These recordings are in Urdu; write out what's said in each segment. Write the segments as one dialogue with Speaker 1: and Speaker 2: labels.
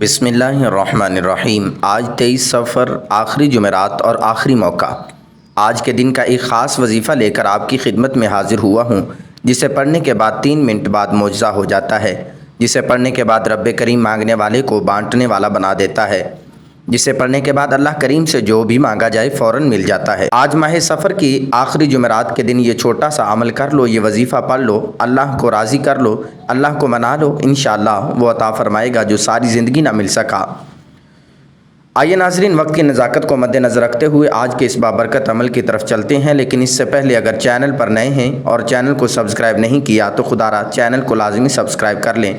Speaker 1: بسم اللہ الرحمن الرحیم۔ آج 23 صفر آخری جمعرات اور آخری موقع۔ آج کے دن کا ایک خاص وظیفہ لے کر آپ کی خدمت میں حاضر ہوا ہوں، جسے پڑھنے کے بعد 3 منٹ بعد معجزہ ہو جاتا ہے، جسے پڑھنے کے بعد رب کریم مانگنے والے کو بانٹنے والا بنا دیتا ہے، جسے پڑھنے کے بعد اللہ کریم سے جو بھی مانگا جائے فوراً مل جاتا ہے۔ آج ماہ سفر کی آخری جمعرات کے دن یہ چھوٹا سا عمل کر لو، یہ وظیفہ پڑھ لو، اللہ کو راضی کر لو، اللہ کو منا لو، انشاءاللہ وہ عطا فرمائے گا جو ساری زندگی نہ مل سکا۔ آئیے ناظرین، وقت کی نزاکت کو مد نظر رکھتے ہوئے آج کے اس بابرکت عمل کی طرف چلتے ہیں، لیکن اس سے پہلے اگر چینل پر نئے ہیں اور چینل کو سبسکرائب نہیں کیا تو خدا را چینل کو لازمی سبسکرائب کر لیں،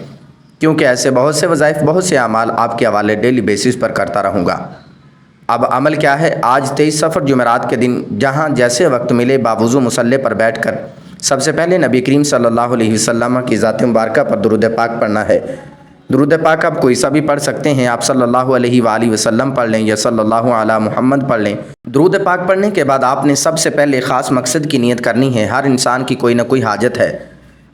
Speaker 1: کیونکہ ایسے بہت سے وظائف، بہت سے اعمال آپ کے حوالے ڈیلی بیسس پر کرتا رہوں گا۔ اب عمل کیا ہے؟ آج 23 صفر جمعرات کے دن جہاں جیسے وقت ملے باوضو مصلی پر بیٹھ کر سب سے پہلے نبی کریم صلی اللہ علیہ وسلم کی ذات مبارکہ پر درود پاک پڑھنا ہے۔ درود پاک آپ کوئی سا بھی پڑھ سکتے ہیں، آپ صلی اللہ علیہ وآلہ وسلم پڑھ لیں یا صلی اللہ علی محمد پڑھ لیں۔ درود پاک پڑھنے کے بعد آپ نے سب سے پہلے خاص مقصد کی نیت کرنی ہے۔ ہر انسان کی کوئی نہ کوئی حاجت ہے۔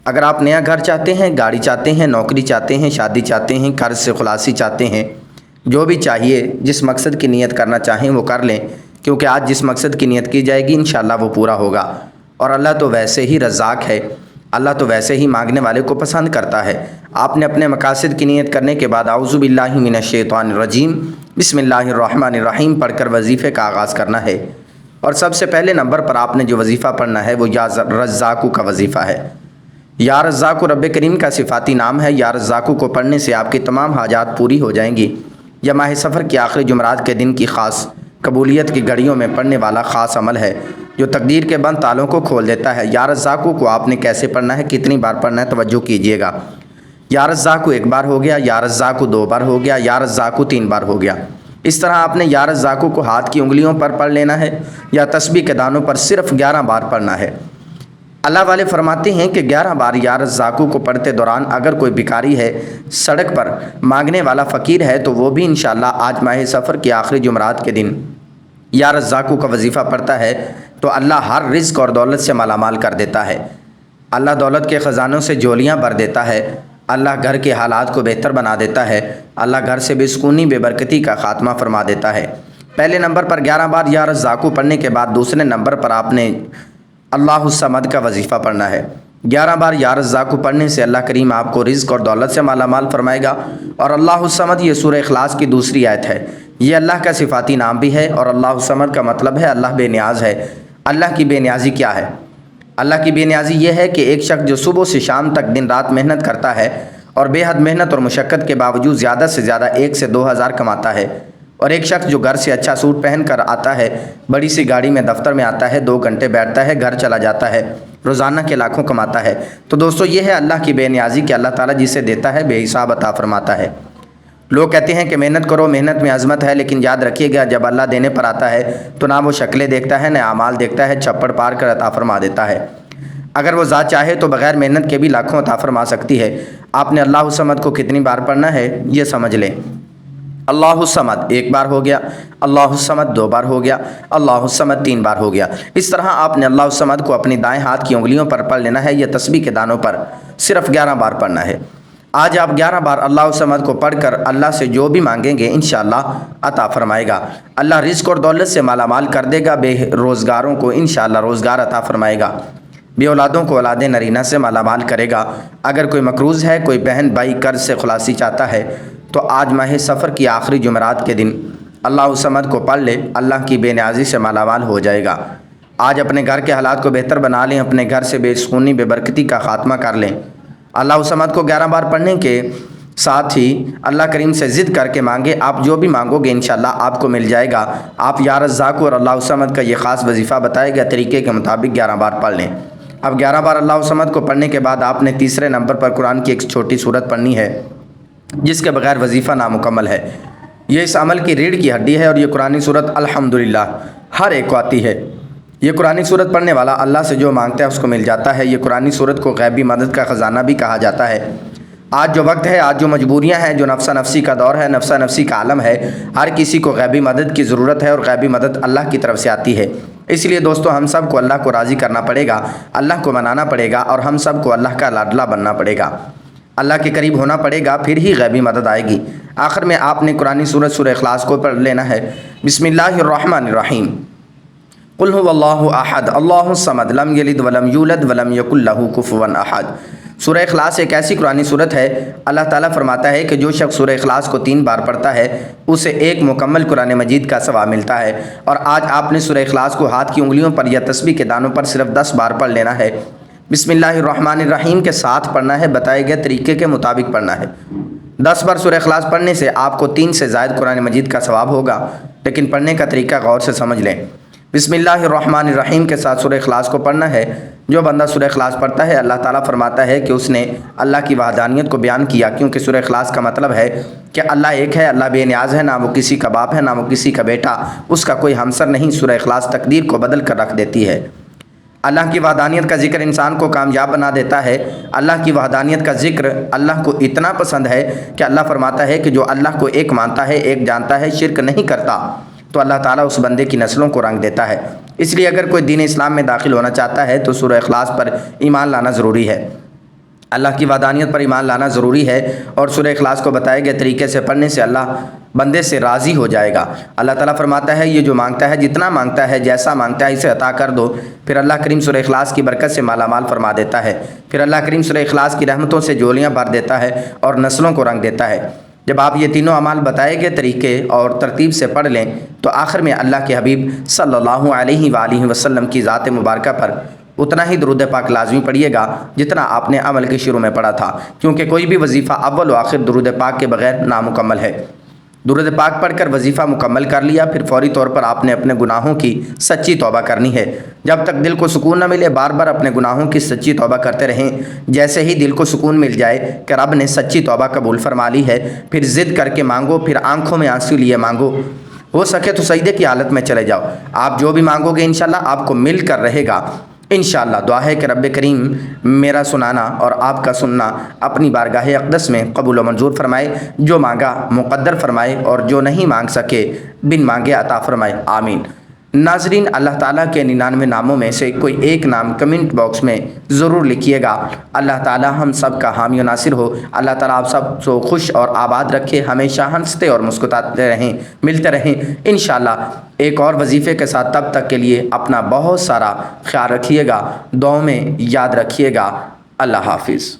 Speaker 1: اگر آپ نیا گھر چاہتے ہیں، گاڑی چاہتے ہیں، نوکری چاہتے ہیں، شادی چاہتے ہیں، قرض سے خلاصی چاہتے ہیں، جو بھی چاہیے، جس مقصد کی نیت کرنا چاہیں وہ کر لیں، کیونکہ آج جس مقصد کی نیت کی جائے گی انشاءاللہ وہ پورا ہوگا۔ اور اللہ تو ویسے ہی رزاق ہے، اللہ تو ویسے ہی مانگنے والے کو پسند کرتا ہے۔ آپ نے اپنے مقاصد کی نیت کرنے کے بعد اعوذ باللہ من الشیطان الرجیم بسم اللہ الرحمن الرحیم پڑھ کر وظیفے کا آغاز کرنا ہے۔ اور سب سے پہلے نمبر پر آپ نے جو وظیفہ پڑھنا ہے وہ یا رزاقو کا وظیفہ ہے۔ یا رزاقو رب کریم کا صفاتی نام ہے۔ یا رزاقو کو پڑھنے سے آپ کی تمام حاجات پوری ہو جائیں گی۔ یہ ماہ سفر کی آخری جمعرات کے دن کی خاص قبولیت کی گھڑیوں میں پڑھنے والا خاص عمل ہے، جو تقدیر کے بند تالوں کو کھول دیتا ہے۔ یا رزاقو کو آپ نے کیسے پڑھنا ہے، کتنی بار پڑھنا ہے، توجہ کیجئے گا۔ یا رزاقو 1 بار ہو گیا، یا رزاقو 2 بار ہو گیا، یا رزاقو 3 بار ہو گیا۔ اس طرح آپ نے یا رزاقو کو ہاتھ کی انگلیوں پر پڑھ لینا ہے یا تسبیح کے دانوں پر صرف 11 بار پڑھنا ہے۔ اللہ والے فرماتے ہیں کہ 11 بار یا رزاقو کو پڑھتے دوران اگر کوئی بھکاری ہے، سڑک پر مانگنے والا فقیر ہے، تو وہ بھی انشاءاللہ آج ماہ سفر کی آخری جمعرات کے دن یا رزاقو کا وظیفہ پڑھتا ہے تو اللہ ہر رزق اور دولت سے مالا مال کر دیتا ہے۔ اللہ دولت کے خزانوں سے جولیاں بھر دیتا ہے۔ اللہ گھر کے حالات کو بہتر بنا دیتا ہے۔ اللہ گھر سے بے سکونی، بے برکتی کا خاتمہ فرما دیتا ہے۔ پہلے نمبر پر 11 بار یا رزاقو پڑھنے کے بعد دوسرے نمبر پر آپ نے اللہ الصمد کا وظیفہ پڑھنا ہے۔ 11 بار یا رزاقو پڑھنے سے اللہ کریم آپ کو رزق اور دولت سے مالا مال فرمائے گا۔ اور اللہ الصمد یہ سورہ اخلاص کی دوسری آیت ہے۔ یہ اللہ کا صفاتی نام بھی ہے، اور اللہ الصمد کا مطلب ہے اللہ بے نیاز ہے۔ اللہ کی بے نیازی کیا ہے؟ اللہ کی بے نیازی یہ ہے کہ ایک شخص جو صبح سے شام تک دن رات محنت کرتا ہے اور بے حد محنت اور مشقت کے باوجود زیادہ سے زیادہ 1 سے 2 ہزار کماتا ہے، اور ایک شخص جو گھر سے اچھا سوٹ پہن کر آتا ہے، بڑی سی گاڑی میں دفتر میں آتا ہے، 2 گھنٹے بیٹھتا ہے، گھر چلا جاتا ہے، روزانہ کے لاکھوں کماتا ہے، تو دوستو یہ ہے اللہ کی بے نیازی کہ اللہ تعالیٰ جسے دیتا ہے بے حساب عطا فرماتا ہے۔ لوگ کہتے ہیں کہ محنت کرو، محنت میں عظمت ہے، لیکن یاد رکھیے گا جب اللہ دینے پر آتا ہے تو نہ وہ شکلیں دیکھتا ہے، نہ اعمال دیکھتا ہے، چھپڑ پار کر عطا فرما دیتا ہے۔ اگر وہ ذات چاہے تو بغیر محنت کے بھی لاکھوں عطا فرما سکتی ہے۔ آپ نے اللہ الصمد کو کتنی بار پڑھنا ہے یہ سمجھ لیں۔ اللہ الصمد 1 بار ہو گیا، اللہ الصمد 2 بار ہو گیا، اللہ الصمد 3 بار ہو گیا۔ اس طرح آپ نے اللہ الصمد کو اپنی دائیں ہاتھ کی انگلیوں پر پڑھ لینا ہے یا تسبیح کے دانوں پر صرف 11 بار پڑھنا ہے۔ آج آپ 11 بار اللہ الصمد کو پڑھ کر اللہ سے جو بھی مانگیں گے انشاءاللہ عطا فرمائے گا۔ اللہ رزق اور دولت سے مالا مال کر دے گا، بے روزگاروں کو انشاءاللہ روزگار عطا فرمائے گا، بے اولادوں کو اولاد نرینہ سے مالا مال کرے گا۔ اگر کوئی مقروض ہے، کوئی بہن بھائی قرض سے خلاصی چاہتا ہے، تو آج ماہ سفر کی آخری جمعرات کے دن اللہ الصمد کو پڑھ لے، اللہ کی بے نیازی سے مالا مال ہو جائے گا۔ آج اپنے گھر کے حالات کو بہتر بنا لیں، اپنے گھر سے بے سکونی، بے برکتی کا خاتمہ کر لیں۔ اللہ الصمد کو 11 بار پڑھنے کے ساتھ ہی اللہ کریم سے ضد کر کے مانگے، آپ جو بھی مانگو گے انشاءاللہ آپ کو مل جائے گا۔ آپ یا رزاقو اور اللہ الصمد کا یہ خاص وظیفہ بتائے گا طریقے کے مطابق 11 بار پڑھ لیں۔ اب 11 بار اللہ الصمد کو پڑھنے کے بعد آپ نے تیسرے نمبر پر قرآن کی ایک چھوٹی سورت پڑھنی ہے، جس کے بغیر وظیفہ نامکمل ہے۔ یہ اس عمل کی ریڑھ کی ہڈی ہے، اور یہ قرآن سورت الحمدللہ ہر ایک کو آتی ہے۔ یہ قرآن سورت پڑھنے والا اللہ سے جو مانگتا ہے اس کو مل جاتا ہے۔ یہ قرآن سورت کو غیبی مدد کا خزانہ بھی کہا جاتا ہے۔ آج جو وقت ہے، آج جو مجبوریاں ہیں، جو نفسا نفسی کا دور ہے، نفسا نفسی کا عالم ہے، ہر کسی کو غیبی مدد کی ضرورت ہے، اور غیبی مدد اللہ کی طرف سے آتی ہے۔ اس لیے دوستو ہم سب کو اللہ کو راضی کرنا پڑے گا، اللہ کو منانا پڑے گا، اور ہم سب کو اللہ کا لاڈلا بننا پڑے گا۔ اللہ کے قریب ہونا پڑے گا، پھر ہی غیبی مدد آئے گی۔ آخر میں آپ نے قرآنی سورت سورہ اخلاص کو پڑھ لینا ہے۔ بسم اللہ الرحمن الرحیم، قل هو اللہ احد اللہ الصمد لم یلد ولم یولد ولم یکن لہ کفوا احد۔ سورہ اخلاص ایک ایسی قرآنی صورت ہے، اللہ تعالیٰ فرماتا ہے کہ جو شخص سورہ اخلاص کو 3 بار پڑھتا ہے اسے ایک مکمل قرآن مجید کا ثواب ملتا ہے۔ اور آج آپ نے سورہ اخلاص کو ہاتھ کی انگلیوں پر یا تسبیح کے دانوں پر صرف 10 بار پڑھ لینا ہے۔ بسم اللہ الرحمن الرحیم کے ساتھ پڑھنا ہے، بتائے گئے طریقے کے مطابق پڑھنا ہے۔ 10 بار سورہ اخلاص پڑھنے سے آپ کو 3 سے زائد قرآن مجید کا ثواب ہوگا، لیکن پڑھنے کا طریقہ غور سے سمجھ لیں۔ بسم اللہ الرحمن الرحیم کے ساتھ سورہ اخلاص کو پڑھنا ہے۔ جو بندہ سورہ اخلاص پڑھتا ہے اللہ تعالیٰ فرماتا ہے کہ اس نے اللہ کی وحدانیت کو بیان کیا، کیونکہ سورہ اخلاص کا مطلب ہے کہ اللہ ایک ہے، اللہ بے نیاز ہے، نہ وہ کسی کا باپ ہے نہ وہ کسی کا بیٹا، اس کا کوئی ہمسر نہیں۔ سورہ اخلاص تقدیر کو بدل کر رکھ دیتی ہے۔ اللہ کی وحدانیت کا ذکر انسان کو کامیاب بنا دیتا ہے۔ اللہ کی وحدانیت کا ذکر اللہ کو اتنا پسند ہے کہ اللہ فرماتا ہے کہ جو اللہ کو ایک مانتا ہے، ایک جانتا ہے، شرک نہیں کرتا، تو اللہ تعالیٰ اس بندے کی نسلوں کو رنگ دیتا ہے۔ اس لیے اگر کوئی دین اسلام میں داخل ہونا چاہتا ہے تو سورہ اخلاص پر ایمان لانا ضروری ہے، اللہ کی وحدانیت پر ایمان لانا ضروری ہے، اور سورہ اخلاص کو بتائے گئے طریقے سے پڑھنے سے اللہ بندے سے راضی ہو جائے گا۔ اللہ تعالیٰ فرماتا ہے یہ جو مانگتا ہے، جتنا مانگتا ہے، جیسا مانگتا ہے، اسے عطا کر دو۔ پھر اللہ کریم سورہ اخلاص کی برکت سے مالا مال فرما دیتا ہے۔ پھر اللہ کریم سورہ اخلاص کی رحمتوں سے جولیاں بھر دیتا ہے اور نسلوں کو رنگ دیتا ہے۔ جب آپ یہ تینوں اعمال بتائے گئے طریقے اور ترتیب سے پڑھ لیں تو آخر میں اللہ کے حبیب صلی اللہ علیہ وآلہ وسلم کی ذات مبارکہ پر اتنا ہی درود پاک لازمی پڑھیے گا جتنا آپ نے عمل کے شروع میں پڑھا تھا، کیونکہ کوئی بھی وظیفہ اول و آخر درود پاک کے بغیر نامکمل ہے۔ درود پاک پڑھ کر وظیفہ مکمل کر لیا، پھر فوری طور پر آپ نے اپنے گناہوں کی سچی توبہ کرنی ہے۔ جب تک دل کو سکون نہ ملے بار بار اپنے گناہوں کی سچی توبہ کرتے رہیں۔ جیسے ہی دل کو سکون مل جائے کہ رب نے سچی توبہ قبول فرما لی ہے، پھر ضد کر کے مانگو، پھر آنکھوں میں آنسو لیے مانگو، ہو سکے تو سجدے کی حالت میں چلے جاؤ۔ آپ جو بھی مانگو گے انشاءاللہ آپ کو مل کر رہے گا۔ انشاءاللہ دعا ہے کہ رب کریم میرا سنانا اور آپ کا سننا اپنی بارگاہ اقدس میں قبول و منظور فرمائے، جو مانگا مقدر فرمائے اور جو نہیں مانگ سکے بن مانگے عطا فرمائے، آمین۔ ناظرین، اللہ تعالیٰ کے 99 ناموں میں سے کوئی ایک نام کمنٹ باکس میں ضرور لکھیے گا۔ اللہ تعالیٰ ہم سب کا حامی و ناصر ہو۔ اللہ تعالیٰ آپ سب کو خوش اور آباد رکھے، ہمیشہ ہنستے اور مسکراتے رہیں، ملتے رہیں انشاءاللہ ایک اور وظیفے کے ساتھ۔ تب تک کے لیے اپنا بہت سارا خیال رکھیے گا، دعاؤں میں یاد رکھیے گا۔ اللہ حافظ۔